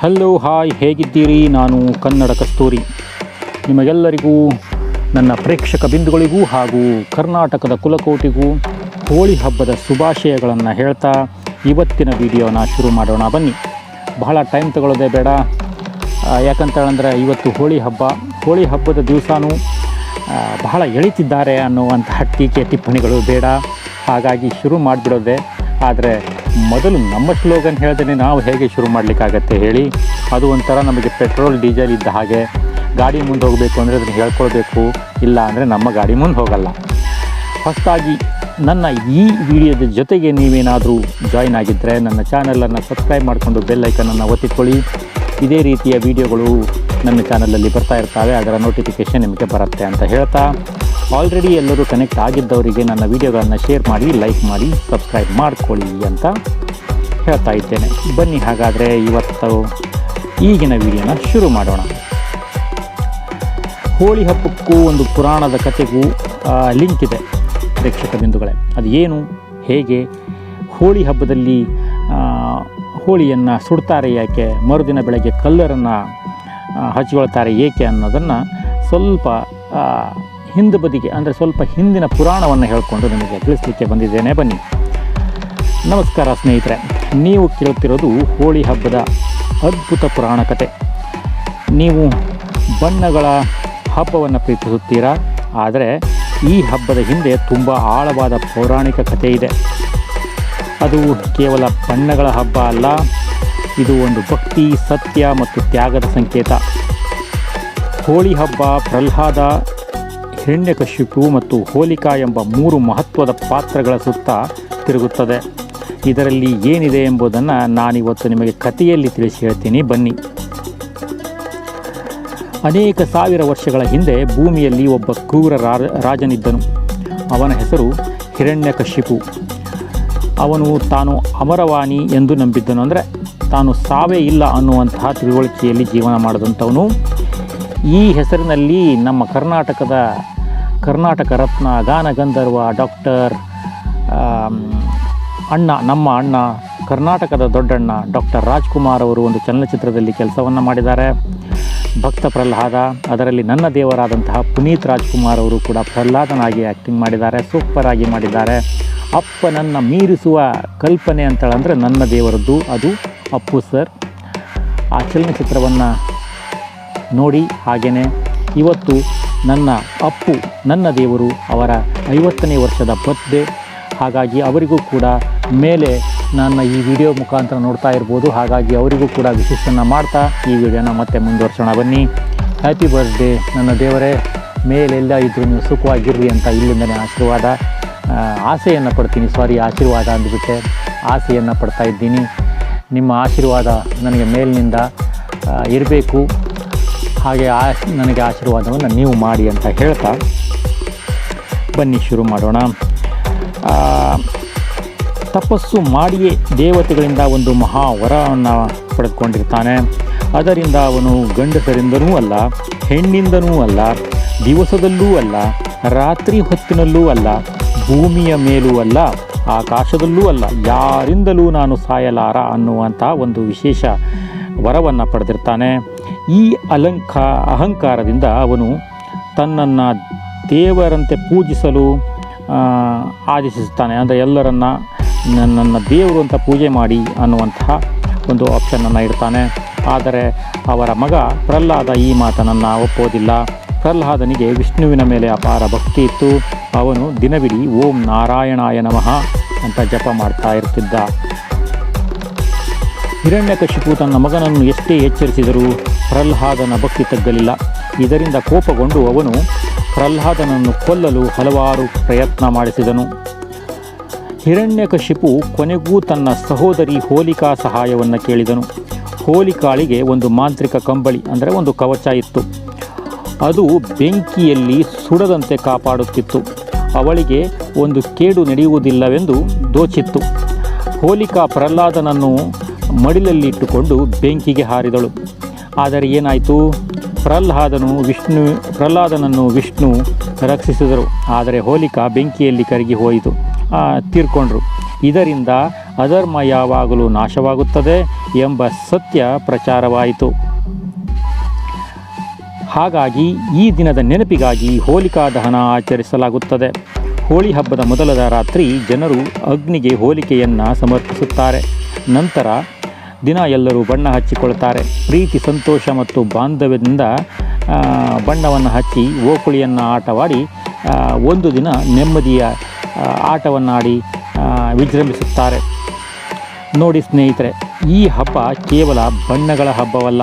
Hello hi, ಹೇಗಿದ್ದೀರಿ? ನಾನು ಕನ್ನಡ ಕಸ್ತೂರಿ. ನಿಮಗೆಲ್ಲರಿಗೂ, ನನ್ನ ಪ್ರೇಕ್ಷಕ ಬಿಂದುಗಳಿಗೂ ಹಾಗೂ ಕರ್ನಾಟಕದ ಕುಲಕೋಟಿಗೂ ಹೋಳಿ ಹಬ್ಬದ ಶುಭಾಶಯಗಳನ್ನು ಹೇಳ್ತಾ ಇವತ್ತಿನ ವಿಡಿಯೋನ ಶುರು ಮಾಡೋಣ. ಬನ್ನಿ, ಬಹಳ ಟೈಮ್ ತಗೊಳ್ಳೋದೇ ಬೇಡ. ಯಾಕಂತೇಳಂದರೆ ಇವತ್ತು ಹೋಳಿ ಹಬ್ಬದ ದಿವಸನೂ ಬಹಳ ಎಳಿತಿದ್ದಾರೆ ಅನ್ನುವಂತಹ ಟೀಕೆ ಟಿಪ್ಪಣಿಗಳು ಬೇಡ. ಹಾಗಾಗಿ ಶುರು ಮಾಡಿಬಿಡೋದೆ. ಆದರೆ ಮೊದಲು ನಮ್ಮ ಸ್ಲೋಗನ್ ಹೇಳ್ದೇ ನಾವು ಹೇಗೆ ಶುರು ಮಾಡಲಿಕ್ಕಾಗತ್ತೆ ಹೇಳಿ? ಅದು ಒಂಥರ ನಮಗೆ ಪೆಟ್ರೋಲ್ ಡೀಸೆಲ್ ಇದ್ದ ಹಾಗೆ. ಗಾಡಿ ಮುಂದೆ ಹೋಗಬೇಕು ಅಂದರೆ ಅದನ್ನು ಹೇಳ್ಕೊಳ್ಬೇಕು, ಇಲ್ಲ ಅಂದರೆ ನಮ್ಮ ಗಾಡಿ ಮುಂದೆ ಹೋಗಲ್ಲ. ಹೊಸದಾಗಿ ನನ್ನ ಈ ವಿಡಿಯೋದ ಜೊತೆಗೆ ನೀವೇನಾದರೂ ಜಾಯಿನ್ ಆಗಿದ್ದರೆ ನನ್ನ ಚಾನಲನ್ನು ಸಬ್ಸ್ಕ್ರೈಬ್ ಮಾಡಿಕೊಂಡು ಬೆಲ್ ಐಕನನ್ನು ಒತ್ತಿಕೊಳ್ಳಿ. ಇದೇ ರೀತಿಯ ವಿಡಿಯೋಗಳು ನನ್ನ ಚಾನಲಲ್ಲಿ ಬರ್ತಾ ಇರ್ತವೆ, ಅದರ ನೋಟಿಫಿಕೇಷನ್ ನಿಮಗೆ ಬರುತ್ತೆ ಅಂತ ಹೇಳ್ತಾ, ಆಲ್ರೆಡಿ ಎಲ್ಲರೂ ಕನೆಕ್ಟ್ ಆಗಿದ್ದವರಿಗೆ ನನ್ನ ವಿಡಿಯೋಗಳನ್ನು ಶೇರ್ ಮಾಡಿ, ಲೈಕ್ ಮಾಡಿ, ಸಬ್ಸ್ಕ್ರೈಬ್ ಮಾಡ್ಕೊಳ್ಳಿ ಅಂತ ಹೇಳ್ತಾ ಇದ್ದೇನೆ. ಬನ್ನಿ, ಹಾಗಾದರೆ ಇವತ್ತು ಈಗಿನ ವಿಡಿಯೋನ ಶುರು ಮಾಡೋಣ. ಹೋಳಿ ಹಬ್ಬಕ್ಕೂ ಒಂದು ಪುರಾಣದ ಕಥೆಗೂ ಲಿಂಕ್ ಇದೆ ಪ್ರೇಕ್ಷಕ ಬಿಂದುಗಳೇ. ಅದು ಏನು, ಹೇಗೆ, ಹೋಳಿ ಹಬ್ಬದಲ್ಲಿ ಹೋಳಿಯನ್ನು ಸುಡ್ತಾರೆ ಯಾಕೆ, ಮರುದಿನ ಬೆಳಗ್ಗೆ ಕಲ್ಲರನ್ನು ಹಚ್ಕೊಳ್ತಾರೆ ಏಕೆ ಅನ್ನೋದನ್ನು ಸ್ವಲ್ಪ ಹಿಂದೆ ಬದಿಗೆ, ಅಂದರೆ ಸ್ವಲ್ಪ ಹಿಂದಿನ ಪುರಾಣವನ್ನು ಹೇಳಿಕೊಂಡು ನಿಮಗೆ ತಿಳಿಸ್ಲಿಕ್ಕೆ ಬಂದಿದ್ದೇನೆ. ಬನ್ನಿ. ನಮಸ್ಕಾರ ಸ್ನೇಹಿತರೆ, ನೀವು ಕೇಳುತ್ತಿರೋದು ಹೋಳಿ ಹಬ್ಬದ ಅದ್ಭುತ ಪುರಾಣ ಕಥೆ. ನೀವು ಬಣ್ಣಗಳ ಹಬ್ಬವನ್ನು ಪ್ರೀತಿಸುತ್ತೀರಾ, ಆದರೆ ಈ ಹಬ್ಬದ ಹಿಂದೆ ತುಂಬ ಆಳವಾದ ಪೌರಾಣಿಕ ಕಥೆ ಇದೆ. ಅದು ಕೇವಲ ಬಣ್ಣಗಳ ಹಬ್ಬ ಅಲ್ಲ, ಇದು ಒಂದು ಭಕ್ತಿ, ಸತ್ಯ ಮತ್ತು ತ್ಯಾಗದ ಸಂಕೇತ. ಹೋಳಿ ಹಬ್ಬ ಪ್ರಹ್ಲಾದ, ಹಿರಣ್ಯಕಶಿಪು ಮತ್ತು ಹೋಲಿಕಾ ಎಂಬ 3 ಮಹತ್ವದ ಪಾತ್ರಗಳ ಸುತ್ತ ತಿರುಗುತ್ತದೆ. ಇದರಲ್ಲಿ ಏನಿದೆ ಎಂಬುದನ್ನು ನಾನಿವತ್ತು ನಿಮಗೆ ಕಥೆಯಲ್ಲಿ ತಿಳಿಸಿ ಹೇಳ್ತೀನಿ. ಬನ್ನಿ. ಅನೇಕ ಸಾವಿರ ವರ್ಷಗಳ ಹಿಂದೆ ಭೂಮಿಯಲ್ಲಿ ಒಬ್ಬ ಕ್ರೂರ ರಾಜನಿದ್ದನು. ಅವನ ಹೆಸರು ಹಿರಣ್ಯಕಶಿಪು. ಅವನು ತಾನು ಅಮರವಾಣಿ ಎಂದು ನಂಬಿದ್ದನು, ಅಂದರೆ ತಾನು ಸಾವೇ ಇಲ್ಲ ಅನ್ನುವಂತಹ ತಿಳುವಳಿಕೆಯಲ್ಲಿ ಜೀವನ ಮಾಡಿದಂಥವನು. ಈ ಹೆಸರಿನಲ್ಲಿ ನಮ್ಮ ಕರ್ನಾಟಕ ರತ್ನ, ಗಾನಗಂಧರ್ವ, ಡಾಕ್ಟರ್ ನಮ್ಮ ಅಣ್ಣ, ಕರ್ನಾಟಕದ ದೊಡ್ಡಣ್ಣ ಡಾಕ್ಟರ್ ರಾಜ್ಕುಮಾರ್ ಅವರು ಒಂದು ಚಲನಚಿತ್ರದಲ್ಲಿ ಕೆಲಸವನ್ನು ಮಾಡಿದ್ದಾರೆ. ಭಕ್ತ ಪ್ರಹ್ಲಾದ, ಅದರಲ್ಲಿ ನನ್ನ ದೇವರಾದಂತಹ ಪುನೀತ್ ರಾಜ್ಕುಮಾರ್ ಅವರು ಕೂಡ ಪ್ರಹ್ಲಾದನಾಗಿ ಆ್ಯಕ್ಟಿಂಗ್ ಮಾಡಿದ್ದಾರೆ, ಸೂಪರಾಗಿ ಮಾಡಿದ್ದಾರೆ. ಅಪ್ಪನನ್ನು ಮೀರಿಸುವ ಕಲ್ಪನೆ ಅಂತೇಳಂದರೆ ನನ್ನ ದೇವರದ್ದು, ಅದು ಅಪ್ಪು ಸರ್. ಆ ಚಲನಚಿತ್ರವನ್ನು ನೋಡಿ. ಹಾಗೆಯೇ ಇವತ್ತು ನನ್ನ ಅಪ್ಪು, ನನ್ನ ದೇವರು ಅವರ 50ನೇ ವರ್ಷದ ಬರ್ತ್ಡೇ. ಹಾಗಾಗಿ ಅವರಿಗೂ ಕೂಡ ಮೇಲೆ ನನ್ನ ಈ ವಿಡಿಯೋ ಮುಖಾಂತರ ನೋಡ್ತಾ ಇರ್ಬೋದು. ಹಾಗಾಗಿ ಅವರಿಗೂ ಕೂಡ ವಿಶೇಷವನ್ನು ಮಾಡ್ತಾ ಈ ವಿಡಿಯೋನ ಮತ್ತೆ ಮುಂದುವರ್ಸೋಣ. ಬನ್ನಿ. ಹ್ಯಾಪಿ ಬರ್ತ್ಡೇ ನನ್ನ ದೇವರೇ, ಮೇಲೆಲ್ಲ ಇದ್ದರೂ ನೀವು ಸುಖವಾಗಿರ್ರಿ ಅಂತ ಇಲ್ಲಿಂದನೇ ಆಸೆಯನ್ನು ಪಡ್ತೀನಿ. ಆಶೀರ್ವಾದ ಅಂದುಬಿಟ್ಟೆ, ಆಸೆಯನ್ನು ಪಡ್ತಾ ಇದ್ದೀನಿ. ನಿಮ್ಮ ಆಶೀರ್ವಾದ ನನಗೆ ಮೇಲಿನಿಂದ ಇರಬೇಕು, ಹಾಗೆ ನನಗೆ ಆಶೀರ್ವಾದವನ್ನು ನೀವು ಮಾಡಿ ಅಂತ ಹೇಳ್ತಾ ಬನ್ನಿ ಶುರು ಮಾಡೋಣ. ತಪಸ್ಸು ಮಾಡಿಯೇ ದೇವತೆಗಳಿಂದ ಒಂದು ಮಹಾವರವನ್ನು ಪಡೆದುಕೊಂಡಿರ್ತಾನೆ. ಅದರಿಂದ ಅವನು ಗಂಡಸರಿಂದನೂ ಅಲ್ಲ, ಹೆಣ್ಣಿಂದನೂ ಅಲ್ಲ, ದಿವಸದಲ್ಲೂ ಅಲ್ಲ, ರಾತ್ರಿ ಹೊತ್ತಿನಲ್ಲೂ ಅಲ್ಲ, ಭೂಮಿಯ ಮೇಲೂ ಅಲ್ಲ, ಆಕಾಶದಲ್ಲೂ ಅಲ್ಲ, ಯಾರಿಂದಲೂ ನಾನು ಸಾಯಲಾರ ಅನ್ನುವಂಥ ಒಂದು ವಿಶೇಷ ವರವನ್ನು ಪಡೆದಿರ್ತಾನೆ. ಈ ಅಹಂಕಾರದಿಂದ ಅವನು ತನ್ನನ್ನು ದೇವರಂತೆ ಪೂಜಿಸಲು ಆದೇಶಿಸುತ್ತಾನೆ. ಅಂದರೆ ಎಲ್ಲರನ್ನು ನನ್ನ ದೇವರು ಅಂತ ಪೂಜೆ ಮಾಡಿ ಅನ್ನುವಂತಹ ಒಂದು ಆಪ್ಷನನ್ನು ಇಡ್ತಾನೆ. ಆದರೆ ಅವರ ಮಗ ಪ್ರಹ್ಲಾದ ಈ ಮಾತನ್ನು ಒಪ್ಪೋದಿಲ್ಲ. ಪ್ರಹ್ಲಾದನಿಗೆ ವಿಷ್ಣುವಿನ ಮೇಲೆ ಅಪಾರ ಭಕ್ತಿ ಇತ್ತು. ಅವನು ದಿನವಿಡೀ ಓಂ ನಾರಾಯಣಾಯ ನಮಃ ಅಂತ ಜಪ ಮಾಡ್ತಾ ಇರ್ತಿದ್ದ. ಹಿರಣ್ಯಕಶಿಪು ತನ್ನ ಮಗನನ್ನು ಎಷ್ಟೇ ಎಚ್ಚರಿಸಿದರೂ ಪ್ರಹ್ಲಾದನ ಭಕ್ತಿ ತಗ್ಗಲಿಲ್ಲ. ಇದರಿಂದ ಕೋಪಗೊಂಡು ಅವನು ಪ್ರಹ್ಲಾದನನ್ನು ಕೊಲ್ಲಲು ಹಲವಾರು ಪ್ರಯತ್ನ ಮಾಡಿಸಿದನು. ಹಿರಣ್ಯಕಶಿಪು ಕೊನೆಗೂ ತನ್ನ ಸಹೋದರಿ ಹೋಲಿಕಾ ಸಹಾಯವನ್ನು ಕೇಳಿದನು. ಹೋಲಿಕಾಳಿಗೆ ಒಂದು ಮಾಂತ್ರಿಕ ಕಂಬಳಿ, ಅಂದರೆ ಒಂದು ಕವಚ ಇತ್ತು. ಅದು ಬೆಂಕಿಯಲ್ಲಿ ಸುಡದಂತೆ ಕಾಪಾಡುತ್ತಿತ್ತು. ಅವಳಿಗೆ ಒಂದು ಕೇಡು ನಡೆಯುವುದಿಲ್ಲವೆಂದು ದೋಚಿತ್ತು. ಹೋಲಿಕಾ ಪ್ರಹ್ಲಾದನನ್ನು ಮಡಿಲಲ್ಲಿಟ್ಟುಕೊಂಡು ಬೆಂಕಿಗೆ ಹಾರಿದಳು. ಆದರೆ ಏನಾಯಿತು? ಪ್ರಹ್ಲಾದನನ್ನು ವಿಷ್ಣು ರಕ್ಷಿಸಿದರು. ಆದರೆ ಹೋಲಿಕಾ ಬೆಂಕಿಯಲ್ಲಿ ಕರಗಿ ಹೋಯಿತು, ತೀರ್ಕೊಂಡ್ರು. ಇದರಿಂದ ಅಧರ್ಮ ಯಾವಾಗಲೂ ನಾಶವಾಗುತ್ತದೆ ಎಂಬ ಸತ್ಯ ಪ್ರಚಾರವಾಯಿತು. ಹಾಗಾಗಿ ಈ ದಿನದ ನೆನಪಿಗಾಗಿ ಹೋಲಿಕಾ ದಹನ ಆಚರಿಸಲಾಗುತ್ತದೆ. ಹೋಳಿ ಹಬ್ಬದ ಮೊದಲದ ರಾತ್ರಿ ಜನರು ಅಗ್ನಿಗೆ ಹೋಲಿಕೆಯನ್ನು ಸಮರ್ಪಿಸುತ್ತಾರೆ. ನಂತರ ದಿನ ಎಲ್ಲರೂ ಬಣ್ಣ ಹಚ್ಚಿಕೊಳ್ತಾರೆ. ಪ್ರೀತಿ, ಸಂತೋಷ ಮತ್ತು ಬಾಂಧವ್ಯದಿಂದ ಬಣ್ಣವನ್ನು ಹಚ್ಚಿ ಓಕುಳಿಯನ್ನು ಆಟವಾಡಿ ಒಂದು ದಿನ ನೆಮ್ಮದಿಯ ಆಟವನ್ನಾಡಿ ವಿಜೃಂಭಿಸುತ್ತಾರೆ. ನೋಡಿ ಸ್ನೇಹಿತರೆ, ಈ ಹಬ್ಬ ಕೇವಲ ಬಣ್ಣಗಳ ಹಬ್ಬವಲ್ಲ,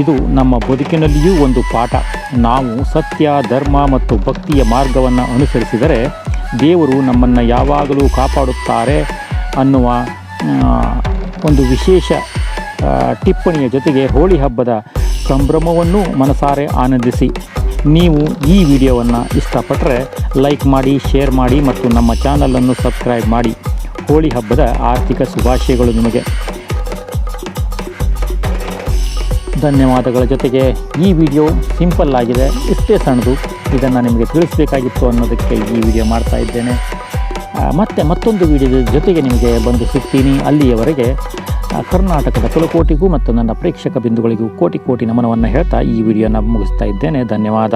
ಇದು ನಮ್ಮ ಬದುಕಿನಲ್ಲಿಯೂ ಒಂದು ಪಾಠ. ನಾವು ಸತ್ಯ, ಧರ್ಮ ಮತ್ತು ಭಕ್ತಿಯ ಮಾರ್ಗವನ್ನು ಅನುಸರಿಸಿದರೆ ದೇವರು ನಮ್ಮನ್ನು ಯಾವಾಗಲೂ ಕಾಪಾಡುತ್ತಾರೆ ಅನ್ನುವ ಒಂದು ವಿಶೇಷ ಟಿಪ್ಪಣಿಯ ಜೊತೆಗೆ ಹೋಳಿ ಹಬ್ಬದ ಸಂಭ್ರಮವನ್ನು ಮನಸಾರೆ ಆನಂದಿಸಿ. ನೀವು ಈ ವಿಡಿಯೋವನ್ನು ಇಷ್ಟಪಟ್ಟರೆ ಲೈಕ್ ಮಾಡಿ, ಶೇರ್ ಮಾಡಿ ಮತ್ತು ನಮ್ಮ ಚಾನಲನ್ನು ಸಬ್ಸ್ಕ್ರೈಬ್ ಮಾಡಿ. ಹೋಳಿ ಹಬ್ಬದ ಆರ್ಥಿಕ ಶುಭಾಶಯಗಳು ನಿಮಗೆ. ಧನ್ಯವಾದಗಳ ಜೊತೆಗೆ ಈ ವಿಡಿಯೋ ಸಿಂಪಲ್ ಆಗಿದೆ, ಇಷ್ಟೇ ಸಣ್ಣದು, ಇದನ್ನು ನಿಮಗೆ ತಿಳಿಸಬೇಕಾಗಿತ್ತು ಅನ್ನೋದಕ್ಕೆ ಈ ವಿಡಿಯೋ ಮಾಡ್ತಾ ಇದ್ದೇನೆ. ಮತ್ತೆ ಮತ್ತೊಂದು ವಿಡಿಯೋದ ಜೊತೆಗೆ ನಿಮಗೆ ಬಂದು ಸಿಗ್ತೀನಿ. ಅಲ್ಲಿಯವರೆಗೆ ಕರ್ನಾಟಕದ ಕುಲಕೋಟಿಗೂ ಮತ್ತು ನನ್ನ ಪ್ರೇಕ್ಷಕ ಬಿಂದುಗಳಿಗೂ ಕೋಟಿ ಕೋಟಿ ನಮನವನ್ನು ಹೇಳ್ತಾ ಈ ವಿಡಿಯೋನ ಮುಗಿಸ್ತಾ ಇದ್ದೇನೆ. ಧನ್ಯವಾದ.